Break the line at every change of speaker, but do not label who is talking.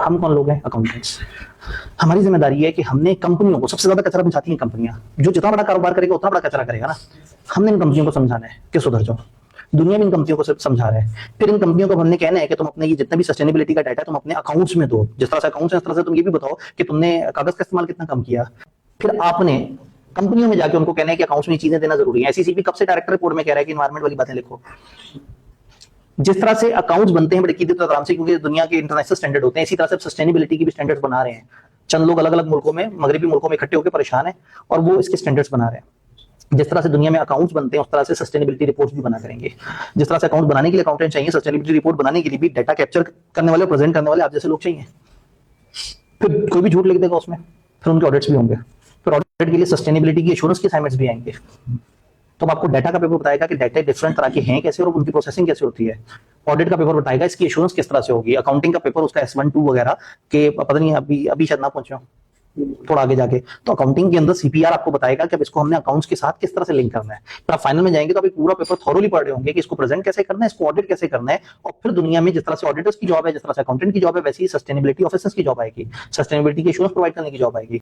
हम कौन लोग हैं? अकाउंटेंट्स। हमारी जिम्मेदारी है कि हमने कंपनियों को, सबसे ज्यादा कचरा पहुंचाती हैं कंपनियां, जो जितना बड़ा कारोबार करेगा उतना बड़ा कचरा करेगा ना। हमने इन कंपनियों को समझाना है कि सुधर जाओ। दुनिया में इन कंपनियों को सिर्फ समझा रहे हैं। फिर इन कंपनियों को हमने कहना है कि तुम अपने ये जितने भी सस्टेनेबिलिटी का डाटा है तुम अपने अकाउंट्स में दो। जिस तरह से अकाउंट्स है उस तरह से तुम ये भी बताओ कि तुमने कागज का इस्तेमाल कितना कम किया। फिर आपने कंपनियों में जाके उनको कहना है कि अकाउंट्स में चीजें देना जरूरी है। एसईसी भी कब से डायरेक्टर रिपोर्ट में कह रहा है कि एनवायरमेंट वाली बातें लिखो। जिस तरह से अकाउंट्स बनते हैं बड़े कीमती आराम से, क्योंकि दुनिया के इंटरनेशनल स्टैंडर्ड होते हैं, इसी तरह से सस्टेनेबिलिटी की भी स्टैंडर्ड्स बना रहे हैं। चंद लोग अलग अलग मुल्कों में, मगरबी मुल्कों में इकट्ठे होकर परेशान है और वो इसके स्टैंडर्ड्स बना रहे हैं। जिस तरह से दुनिया में अकाउंट्स बनते हैं उस तरह से सस्टेनेबिलिटी रिपोर्ट्स भी बना करेंगे। जिस तरह से अकाउंट बनाने के लिए अकाउंटेंट चाहिए, सस्टेनेबिलिटी रिपोर्ट बनाने के लिए भी डाटा कैप्चर करने वाले, प्रेजेंट करने वाले आप जैसे लोग चाहिए। फिर कोई भी झूठ लिख देगा उसमें, फिर उनके ऑडिट्स भी होंगे। फिर ऑडिट के लिए सस्टेनेबिलिटी की एश्योरेंस की असाइनमेंट्स भी आएंगे। तो आपको डाटा का पेपर बताएगा कि डाटा डिफरेंट तरह के हैं कैसे और उनकी प्रोसेसिंग कैसे होती है। ऑडिट का पेपर बताएगा इसकी एश्योरेंस किस तरह से होगी। अकाउंटिंग का पेपर उसका S1 2 वगैरह के पता नहीं, अभी शायद ना पहुंचे हो, थोड़ा आगे जाके। तो अकाउंटिंग के अंदर सीपीआर आपको बताएगा कि अब इसको हमने अकाउंट्स के साथ किस तरह से लिंक करना है। फिर आप फाइनल में जाएंगे तो आप पूरा पेपर थॉरोली पढ़ रहे होंगे कि इसको प्रेजेंट कैसे करना है, इसको ऑडिट कैसे करना है। और फिर दुनिया में जिस तरह से ऑडिटर्स की जॉब है, जिस तरह से अकाउंटेंट की जॉब है, वैसे ही सस्टेनेबिलिटी ऑफिसर्स की जॉब आएगी। सस्टेनेबिलिटी की एश्योरेंस प्रोवाइड करने की जॉब आएगी।